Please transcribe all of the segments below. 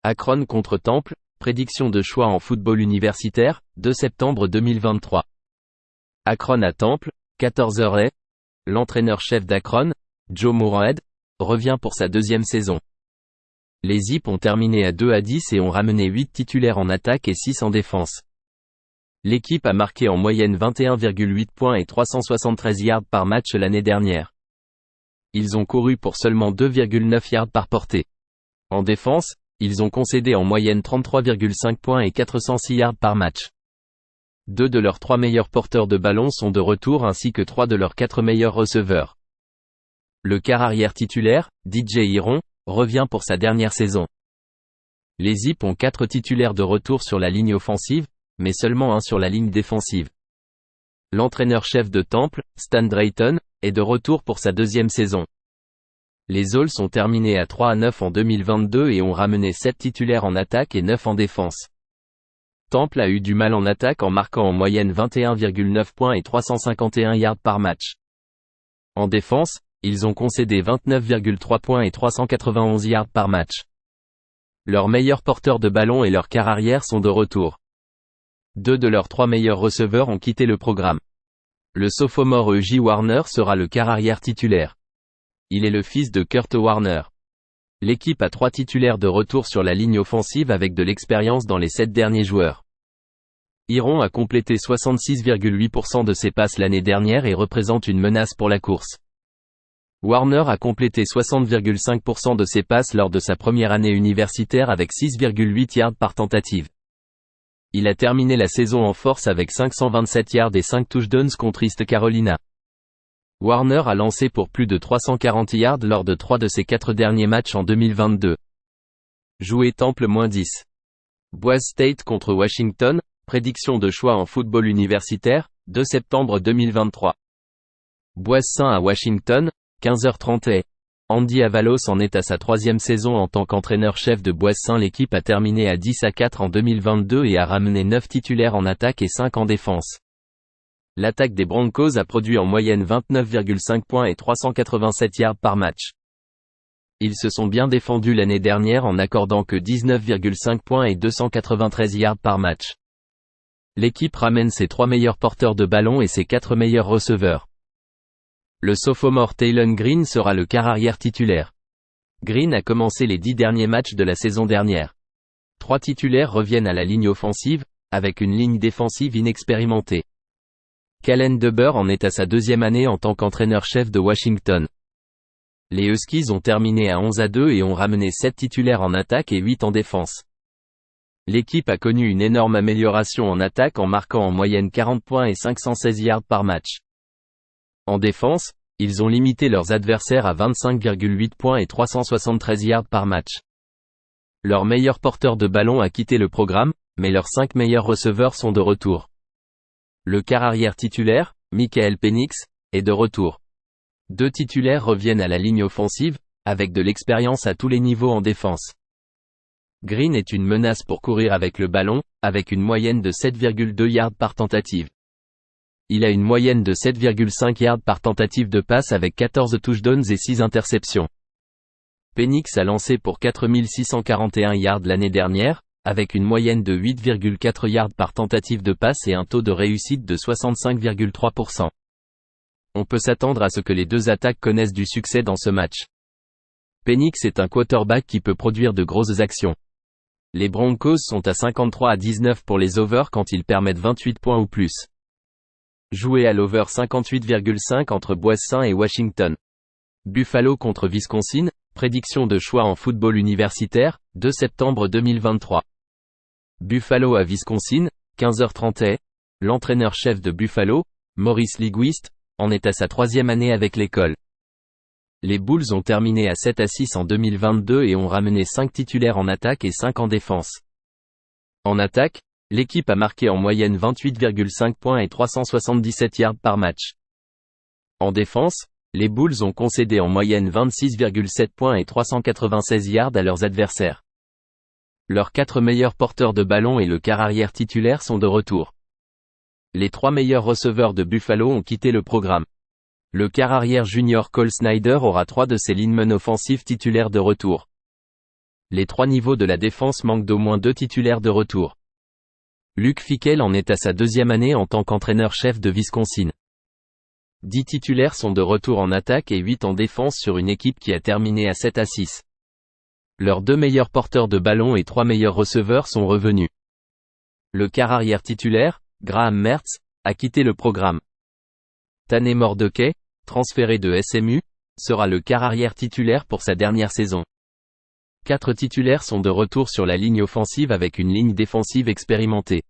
Akron contre Temple, prédiction de choix en football universitaire, 2 septembre 2023. Akron à Temple, 14h. L'entraîneur-chef d'Akron, Joe Moorhead, revient pour sa deuxième saison. Les Zips ont terminé à 2-10 et ont ramené 8 titulaires en attaque et 6 en défense. L'équipe a marqué en moyenne 21,8 points et 373 yards par match l'année dernière. Ils ont couru pour seulement 2,9 yards par portée. En défense, ils ont concédé en moyenne 33,5 points et 406 yards par match. 2 de leurs 3 meilleurs porteurs de ballon sont de retour ainsi que 3 de leurs 4 meilleurs receveurs. Le quart arrière titulaire, DJ Iron, revient pour sa dernière saison. Les Zips ont 4 titulaires de retour sur la ligne offensive, mais seulement un sur la ligne défensive. L'entraîneur-chef de Temple, Stan Drayton, est de retour pour sa deuxième saison. Les Owls sont terminés à 3-9 en 2022 et ont ramené 7 titulaires en attaque et 9 en défense. Temple a eu du mal en attaque en marquant en moyenne 21,9 points et 351 yards par match. En défense, ils ont concédé 29,3 points et 391 yards par match. Leurs meilleurs porteurs de ballon et leur quart arrière sont de retour. 2 de leurs 3 meilleurs receveurs ont quitté le programme. Le sophomore E.J. Warner sera le quart arrière titulaire. Il est le fils de Kurt Warner. L'équipe a 3 titulaires de retour sur la ligne offensive avec de l'expérience dans les 7 derniers joueurs. Iron a complété 66,8% de ses passes l'année dernière et représente une menace pour la course. Warner a complété 60,5% de ses passes lors de sa première année universitaire avec 6,8 yards par tentative. Il a terminé la saison en force avec 527 yards et 5 touchdowns contre East Carolina. Warner a lancé pour plus de 340 yards lors de 3 de ses 4 derniers matchs en 2022. Joué Temple -10. Boise State contre Washington, prédiction de choix en football universitaire, 2 septembre 2023. Boise St à Washington, 15h30. Andy Avalos en est à sa 3e saison en tant qu'entraîneur-chef de Boise St. L'équipe a terminé à 10-4 en 2022 et a ramené 9 titulaires en attaque et 5 en défense. L'attaque des Broncos a produit en moyenne 29,5 points et 387 yards par match. Ils se sont bien défendus l'année dernière en n'accordant que 19,5 points et 293 yards par match. L'équipe ramène ses 3 meilleurs porteurs de ballon et ses 4 meilleurs receveurs. Le sophomore Taylon Green sera le quart arrière titulaire. Green a commencé les 10 derniers matchs de la saison dernière. 3 titulaires reviennent à la ligne offensive, avec une ligne défensive inexpérimentée. Kalen DeBoer en est à sa 2e année en tant qu'entraîneur-chef de Washington. Les Huskies ont terminé à 11-2 et ont ramené 7 titulaires en attaque et 8 en défense. L'équipe a connu une énorme amélioration en attaque en marquant en moyenne 40 points et 516 yards par match. En défense, ils ont limité leurs adversaires à 25,8 points et 373 yards par match. Leur meilleur porteur de ballon a quitté le programme, mais leurs 5 meilleurs receveurs sont de retour. Le quart arrière titulaire, Michael Penix, est de retour. 2 titulaires reviennent à la ligne offensive, avec de l'expérience à tous les niveaux en défense. Green est une menace pour courir avec le ballon, avec une moyenne de 7,2 yards par tentative. Il a une moyenne de 7,5 yards par tentative de passe avec 14 touchdowns et 6 interceptions. Penix a lancé pour 4641 yards l'année dernière, avec une moyenne de 8,4 yards par tentative de passe et un taux de réussite de 65,3%. On peut s'attendre à ce que les 2 attaques connaissent du succès dans ce match. Penix est un quarterback qui peut produire de grosses actions. Les Broncos sont à 53-19 pour les overs quand ils permettent 28 points ou plus. Joué à l'over 58,5 entre Boise St et Washington. Buffalo contre Wisconsin, prédiction de choix en football universitaire, 2 septembre 2023. Buffalo à Wisconsin, 15h30. L'entraîneur-chef de Buffalo, Maurice Linguist, en est à sa 3e année avec l'école. Les Bulls ont terminé à 7-6 en 2022 et ont ramené 5 titulaires en attaque et 5 en défense. En attaque, l'équipe a marqué en moyenne 28,5 points et 377 yards par match. En défense, les Bulls ont concédé en moyenne 26,7 points et 396 yards à leurs adversaires. Leurs 4 meilleurs porteurs de ballon et le quart arrière titulaire sont de retour. Les 3 meilleurs receveurs de Buffalo ont quitté le programme. Le quart arrière junior Cole Snyder aura 3 de ses linemen offensifs titulaires de retour. Les trois niveaux de la défense manquent d'au moins 2 titulaires de retour. Luke Fickell en est à sa 2e année en tant qu'entraîneur-chef de Wisconsin. 10 titulaires sont de retour en attaque et 8 en défense sur une équipe qui a terminé à 7-6. Leurs 2 meilleurs porteurs de ballon et 3 meilleurs receveurs sont revenus. Le quart arrière titulaire, Graham Mertz, a quitté le programme. Tanner Mordecai, transféré de SMU, sera le quart arrière titulaire pour sa dernière saison. 4 titulaires sont de retour sur la ligne offensive avec une ligne défensive expérimentée.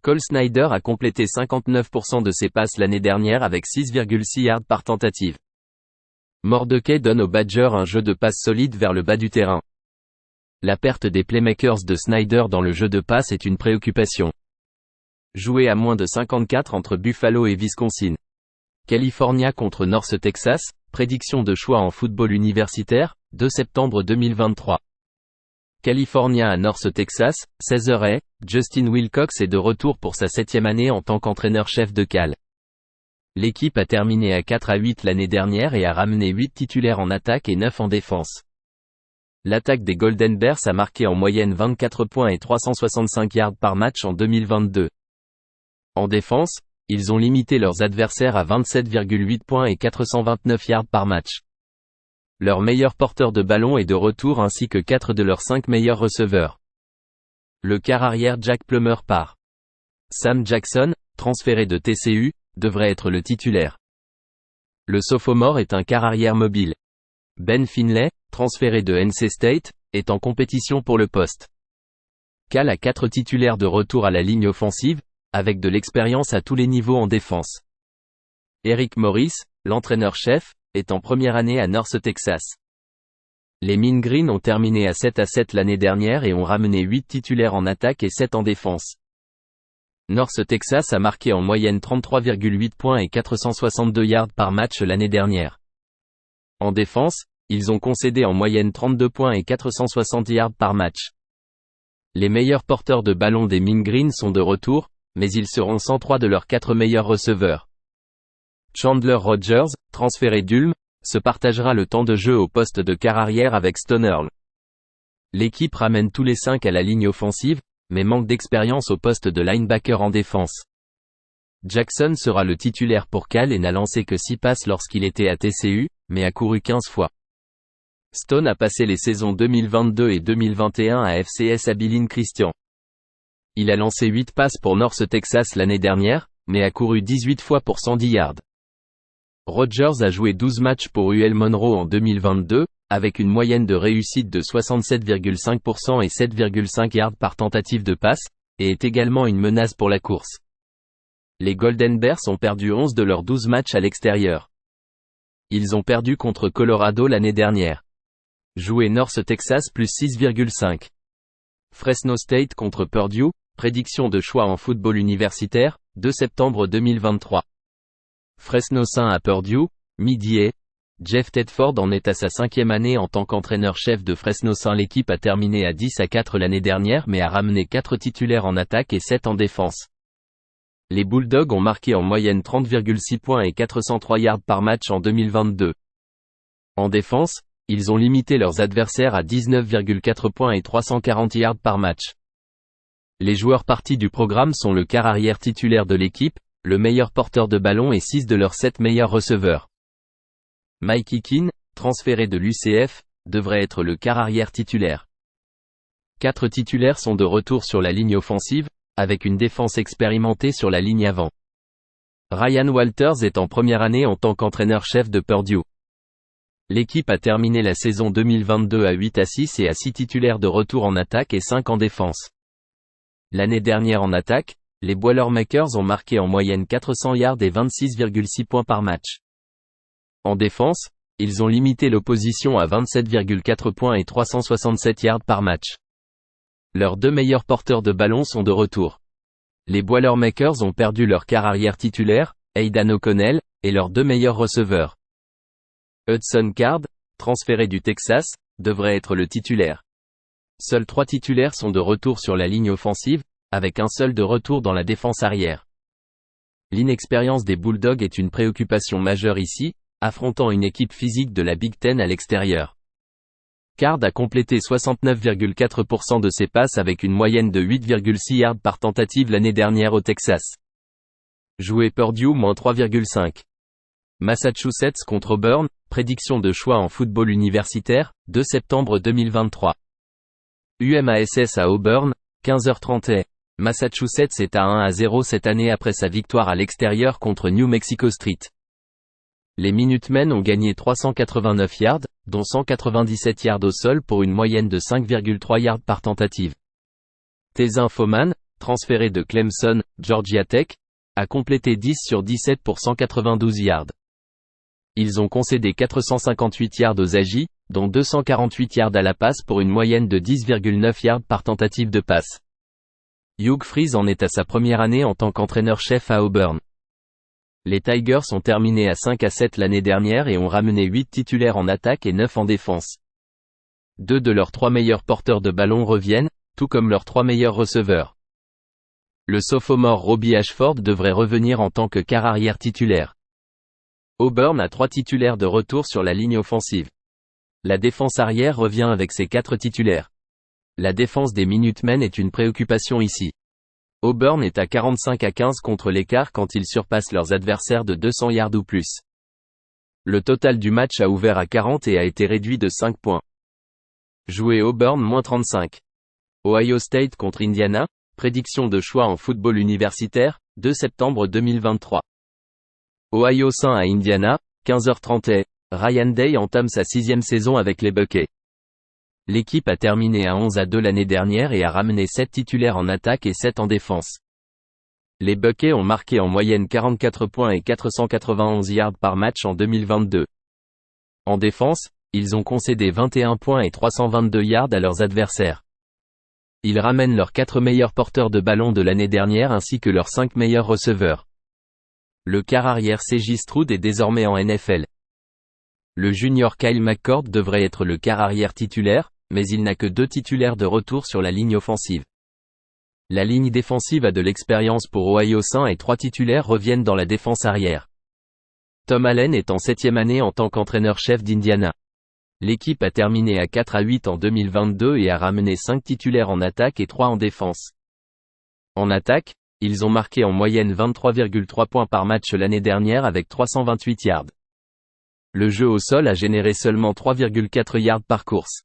Cole Snyder a complété 59% de ses passes l'année dernière avec 6,6 yards par tentative. Mordecai donne aux Badgers un jeu de passe solide vers le bas du terrain. La perte des playmakers de Snyder dans le jeu de passe est une préoccupation. Joué à moins de 54 entre Buffalo et Wisconsin. California contre North Texas, prédiction de choix en football universitaire, 2 septembre 2023. California à North Texas, 16h. Justin Wilcox est de retour pour sa 7e année en tant qu'entraîneur-chef de Cal. L'équipe a terminé à 4-8 l'année dernière et a ramené 8 titulaires en attaque et 9 en défense. L'attaque des Golden Bears a marqué en moyenne 24 points et 365 yards par match en 2022. En défense, ils ont limité leurs adversaires à 27,8 points et 429 yards par match. Leur meilleur porteur de ballon est de retour ainsi que 4 de leurs 5 meilleurs receveurs. Le quart arrière Jack Plummer part. Sam Jackson, transféré de TCU, devrait être le titulaire. Le sophomore est un quart arrière mobile. Ben Finlay, transféré de NC State, est en compétition pour le poste. Cal a 4 titulaires de retour à la ligne offensive, avec de l'expérience à tous les niveaux en défense. Eric Morris, l'entraîneur-chef, est en première année à North Texas. Les Mean Green ont terminé à 7-7 l'année dernière et ont ramené 8 titulaires en attaque et 7 en défense. North Texas a marqué en moyenne 33,8 points et 462 yards par match l'année dernière. En défense, ils ont concédé en moyenne 32 points et 460 yards par match. Les meilleurs porteurs de ballon des Mean Green sont de retour, mais ils seront sans 3 de leurs 4 meilleurs receveurs. Chandler Rogers, transféré d'Ulm, se partagera le temps de jeu au poste de quart arrière avec Stone Earl. L'équipe ramène tous les 5 à la ligne offensive, mais manque d'expérience au poste de linebacker en défense. Jackson sera le titulaire pour Cal et n'a lancé que 6 passes lorsqu'il était à TCU, mais a couru 15 fois. Stone a passé les saisons 2022 et 2021 à FCS Abilene Christian. Il a lancé 8 passes pour North Texas l'année dernière, mais a couru 18 fois pour 110 yards. Rogers a joué 12 matchs pour UL Monroe en 2022, avec une moyenne de réussite de 67,5% et 7,5 yards par tentative de passe, et est également une menace pour la course. Les Golden Bears ont perdu 11 de leurs 12 matchs à l'extérieur. Ils ont perdu contre Colorado l'année dernière. Joué North Texas plus 6,5. Fresno State contre Purdue, prédiction de choix en football universitaire, 2 septembre 2023. Fresno Saint à Purdue, midi. Jeff Tedford en est à sa 5e année en tant qu'entraîneur-chef de Fresno Saint. L'équipe a terminé à 10-4 l'année dernière mais a ramené 4 titulaires en attaque et 7 en défense. Les Bulldogs ont marqué en moyenne 30,6 points et 403 yards par match en 2022. En défense, ils ont limité leurs adversaires à 19,4 points et 340 yards par match. Les joueurs partis du programme sont le quart arrière titulaire de l'équipe, le meilleur porteur de ballon et 6 de leurs 7 meilleurs receveurs. Mike Eakin, transféré de l'UCF, devrait être le quart arrière titulaire. 4 titulaires sont de retour sur la ligne offensive, avec une défense expérimentée sur la ligne avant. Ryan Walters est en première année en tant qu'entraîneur-chef de Purdue. L'équipe a terminé la saison 2022 à 8-6 et a 6 titulaires de retour en attaque et 5 en défense. L'année dernière en attaque, les Boilermakers ont marqué en moyenne 400 yards et 26,6 points par match. En défense, ils ont limité l'opposition à 27,4 points et 367 yards par match. Leurs 2 meilleurs porteurs de ballon sont de retour. Les Boilermakers ont perdu leur quart arrière titulaire, Aidan O'Connell, et leurs 2 meilleurs receveurs. Hudson Card, transféré du Texas, devrait être le titulaire. Seuls 3 titulaires sont de retour sur la ligne offensive, avec un seul de retour dans la défense arrière. L'inexpérience des Bulldogs est une préoccupation majeure ici, affrontant une équipe physique de la Big Ten à l'extérieur. Card a complété 69,4% de ses passes avec une moyenne de 8,6 yards par tentative l'année dernière au Texas. Joué Purdue -3,5. Massachusetts contre Auburn, prédiction de choix en football universitaire, 2 septembre 2023. UMass à Auburn, 15h30. Massachusetts est à 1-0 cette année après sa victoire à l'extérieur contre New Mexico State. Les Minutemen ont gagné 389 yards, dont 197 yards au sol pour une moyenne de 5,3 yards par tentative. Tezin Foman, transféré de Clemson, Georgia Tech, a complété 10 sur 17 pour 192 yards. Ils ont concédé 458 yards aux Aggies, dont 248 yards à la passe pour une moyenne de 10,9 yards par tentative de passe. Hugh Freeze en est à sa première année en tant qu'entraîneur-chef à Auburn. Les Tigers ont terminé à 5-7 l'année dernière et ont ramené 8 titulaires en attaque et 9 en défense. 2 de leurs 3 meilleurs porteurs de ballon reviennent, tout comme leurs 3 meilleurs receveurs. Le sophomore Robbie Ashford devrait revenir en tant que quart arrière titulaire. Auburn a 3 titulaires de retour sur la ligne offensive. La défense arrière revient avec ses 4 titulaires. La défense des Minutemen est une préoccupation ici. Auburn est à 45-15 contre l'écart quand ils surpassent leurs adversaires de 200 yards ou plus. Le total du match a ouvert à 40 et a été réduit de 5 points. Joué Auburn -35. Ohio State contre Indiana, prédiction de choix en football universitaire, 2 septembre 2023. Ohio St à Indiana, 15h30. Ryan Day entame sa 6e saison avec les Buckeyes. L'équipe a terminé à 11-2 l'année dernière et a ramené 7 titulaires en attaque et 7 en défense. Les Buckeyes ont marqué en moyenne 44 points et 491 yards par match en 2022. En défense, ils ont concédé 21 points et 322 yards à leurs adversaires. Ils ramènent leurs 4 meilleurs porteurs de ballon de l'année dernière ainsi que leurs 5 meilleurs receveurs. Le quart arrière C.J. Stroud est désormais en NFL. Le junior Kyle McCord devrait être le quart arrière titulaire, mais il n'a que 2 titulaires de retour sur la ligne offensive. La ligne défensive a de l'expérience pour Ohio St et 3 titulaires reviennent dans la défense arrière. Tom Allen est en 7e année en tant qu'entraîneur-chef d'Indiana. L'équipe a terminé à 4-8 en 2022 et a ramené 5 titulaires en attaque et 3 en défense. En attaque, ils ont marqué en moyenne 23,3 points par match l'année dernière avec 328 yards. Le jeu au sol a généré seulement 3,4 yards par course.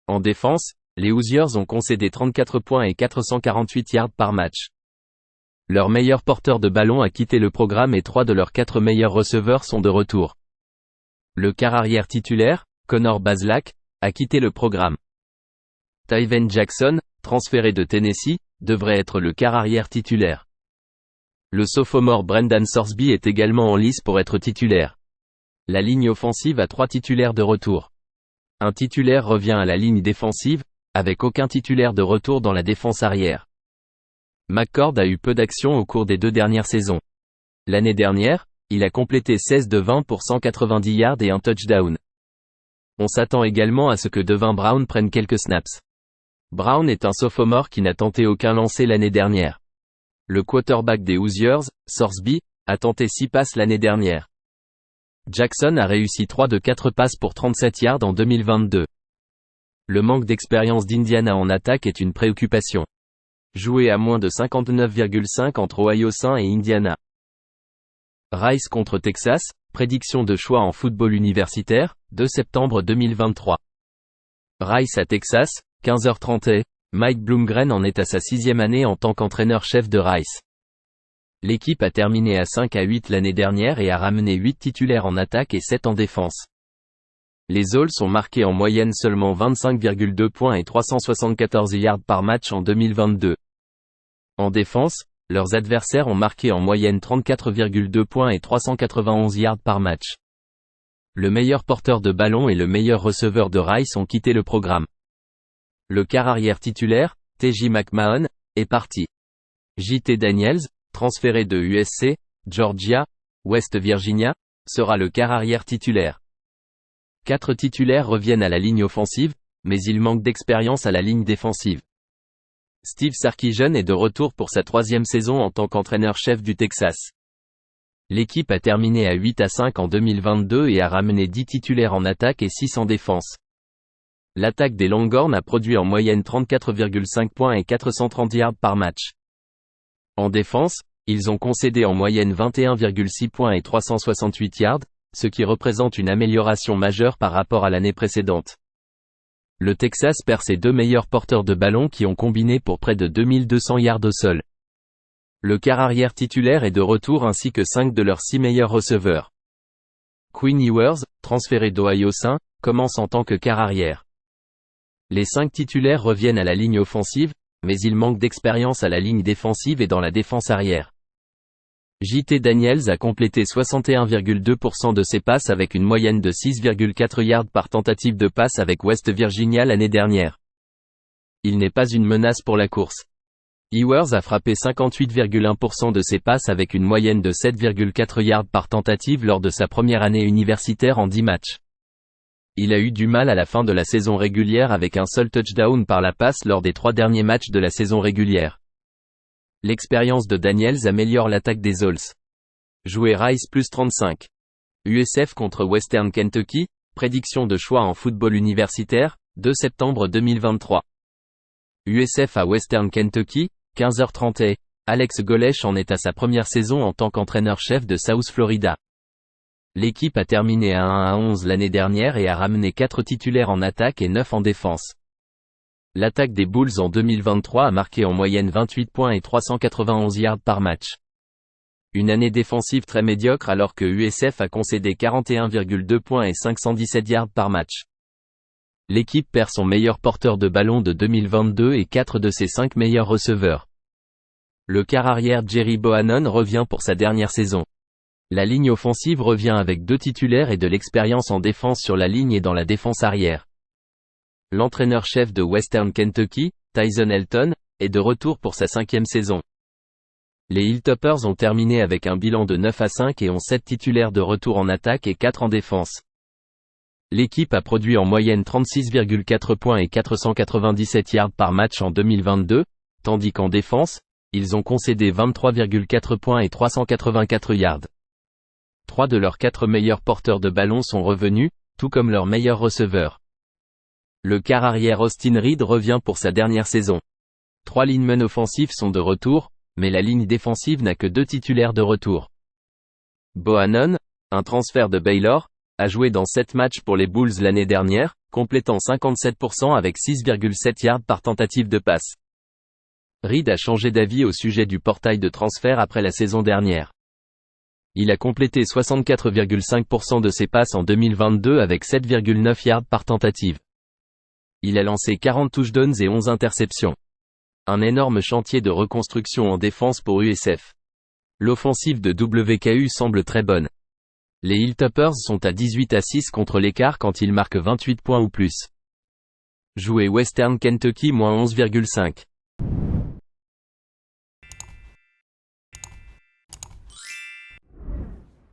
En défense, les Hoosiers ont concédé 34 points et 448 yards par match. Leur meilleur porteur de ballon a quitté le programme et 3 de leurs 4 meilleurs receveurs sont de retour. Le quart arrière titulaire, Connor Bazelak, a quitté le programme. Tyven Jackson, transféré de Tennessee, devrait être le quart arrière titulaire. Le sophomore Brendan Sorsby est également en lice pour être titulaire. La ligne offensive a 3 titulaires de retour. Un titulaire revient à la ligne défensive, avec aucun titulaire de retour dans la défense arrière. McCord a eu peu d'action au cours des 2 dernières saisons. L'année dernière, il a complété 16 de 20 pour 190 yards et un touchdown. On s'attend également à ce que Devin Brown prenne quelques snaps. Brown est un sophomore qui n'a tenté aucun lancer l'année dernière. Le quarterback des Hoosiers, Sorsby, a tenté 6 passes l'année dernière. Jackson a réussi 3 de 4 passes pour 37 yards en 2022. Le manque d'expérience d'Indiana en attaque est une préoccupation. Joué à moins de 59,5 entre Ohio St et Indiana. Rice contre Texas, prédiction de choix en football universitaire, 2 septembre 2023. Rice à Texas, 15h30. Mike Bloomgren en est à sa 6e année en tant qu'entraîneur-chef de Rice. L'équipe a terminé à 5-8 l'année dernière et a ramené 8 titulaires en attaque et 7 en défense. Les Owls ont marqué en moyenne seulement 25,2 points et 374 yards par match en 2022. En défense, leurs adversaires ont marqué en moyenne 34,2 points et 391 yards par match. Le meilleur porteur de ballon et le meilleur receveur de Rice ont quitté le programme. Le quart arrière titulaire, T.J. McMahon, est parti. J.T. Daniels, transféré de USC, Georgia, West Virginia, sera le quart arrière titulaire. 4 titulaires reviennent à la ligne offensive, mais il manque d'expérience à la ligne défensive. Steve Sarkisian est de retour pour sa 3e saison en tant qu'entraîneur-chef du Texas. L'équipe a terminé à 8-5 en 2022 et a ramené 10 titulaires en attaque et 6 en défense. L'attaque des Longhorns a produit en moyenne 34,5 points et 430 yards par match. En défense, ils ont concédé en moyenne 21,6 points et 368 yards, ce qui représente une amélioration majeure par rapport à l'année précédente. Le Texas perd ses 2 meilleurs porteurs de ballon qui ont combiné pour près de 2200 yards au sol. Le quart arrière titulaire est de retour ainsi que 5 de leurs 6 meilleurs receveurs. Quinn Ewers, transféré d'Ohio St., commence en tant que quart arrière. Les 5 titulaires reviennent à la ligne offensive, mais ils manquent d'expérience à la ligne défensive et dans la défense arrière. J.T. Daniels a complété 61,2% de ses passes avec une moyenne de 6,4 yards par tentative de passe avec West Virginia l'année dernière. Il n'est pas une menace pour la course. Ewers a frappé 58,1% de ses passes avec une moyenne de 7,4 yards par tentative lors de sa première année universitaire en 10 matchs. Il a eu du mal à la fin de la saison régulière avec un seul touchdown par la passe lors des 3 derniers matchs de la saison régulière. L'expérience de Daniels améliore l'attaque des Owls. Jouer Rice plus 35. USF contre Western Kentucky, prédiction de choix en football universitaire, 2 septembre 2023. USF à Western Kentucky, 15h30. Alex Golesh en est à sa première saison en tant qu'entraîneur-chef de South Florida. L'équipe a terminé à 1-11 l'année dernière et a ramené 4 titulaires en attaque et 9 en défense. L'attaque des Bulls en 2023 a marqué en moyenne 28 points et 391 yards par match. Une année défensive très médiocre alors que USF a concédé 41,2 points et 517 yards par match. L'équipe perd son meilleur porteur de ballon de 2022 et 4 de ses 5 meilleurs receveurs. Le quart arrière Jerry Bohannon revient pour sa dernière saison. La ligne offensive revient avec 2 titulaires et de l'expérience en défense sur la ligne et dans la défense arrière. L'entraîneur-chef de Western Kentucky, Tyson Elton, est de retour pour sa 5e saison. Les Hilltoppers ont terminé avec un bilan de 9-5 et ont 7 titulaires de retour en attaque et 4 en défense. L'équipe a produit en moyenne 36,4 points et 497 yards par match en 2022, tandis qu'en défense, ils ont concédé 23,4 points et 384 yards. 3 de leurs 4 meilleurs porteurs de ballon sont revenus, tout comme leurs meilleurs receveurs. Le quart arrière Austin Reed revient pour sa dernière saison. 3 linemen offensifs sont de retour, mais la ligne défensive n'a que 2 titulaires de retour. Bohannon, un transfert de Baylor, a joué dans 7 matchs pour les Bulls l'année dernière, complétant 57% avec 6,7 yards par tentative de passe. Reed a changé d'avis au sujet du portail de transfert après la saison dernière. Il a complété 64,5% de ses passes en 2022 avec 7,9 yards par tentative. Il a lancé 40 touchdowns et 11 interceptions. Un énorme chantier de reconstruction en défense pour USF. L'offensive de WKU semble très bonne. Les Hilltoppers sont à 18-6 contre l'écart quand ils marquent 28 points ou plus. Jouer Western Kentucky -11,5.